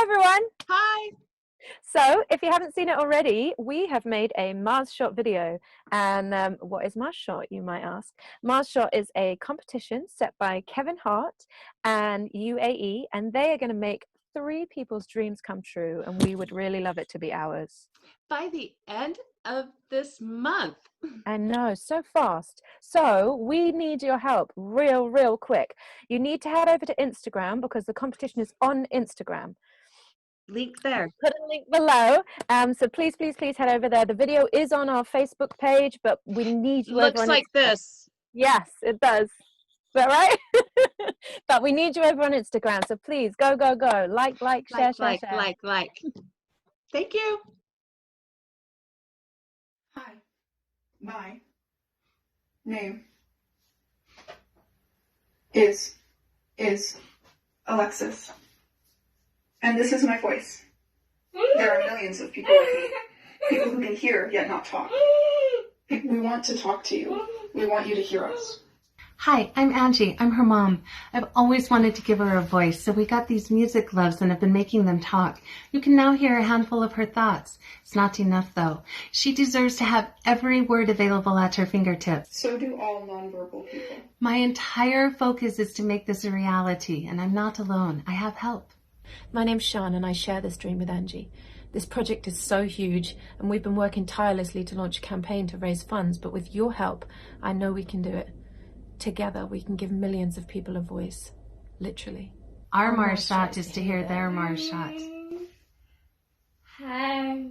everyone. Hi. So if you haven't seen it already, we have made a MarsShot video. And what is MarsShot, you might ask? MarsShot is a competition set by Kevin Hart and UAE, and they are going to make 3 people's dreams come true, and we would really love it to be ours. By the end of this month. I know, so fast. So we need your help real quick. You need to head over to Instagram because the competition is on Instagram. Link there. Put a link below. So please head over there. The video is on our Facebook page, but we need you over on Instagram. Looks like this. Yes, it does. Is that right? But we need you over on Instagram. So please go. Like, share. Like. Thank you. Hi. My name is Alexis. And this is my voice. There are millions of people like me. People who can hear yet not talk. We want to talk to you. We want you to hear us. Hi, I'm Angie. I'm her mom. I've always wanted to give her a voice, so we got these music gloves and have been making them talk. You can now hear a handful of her thoughts. It's not enough, though. She deserves to have every word available at her fingertips. So do all nonverbal people. My entire focus is to make this a reality, and I'm not alone. I have help. My name's Sean and I share this dream with Angie. This project is so huge and we've been working tirelessly to launch a campaign to raise funds, but with your help, I know we can do it. Together, we can give millions of people a voice. Literally. Our MarsShot is to hear their MarsShot. Hi.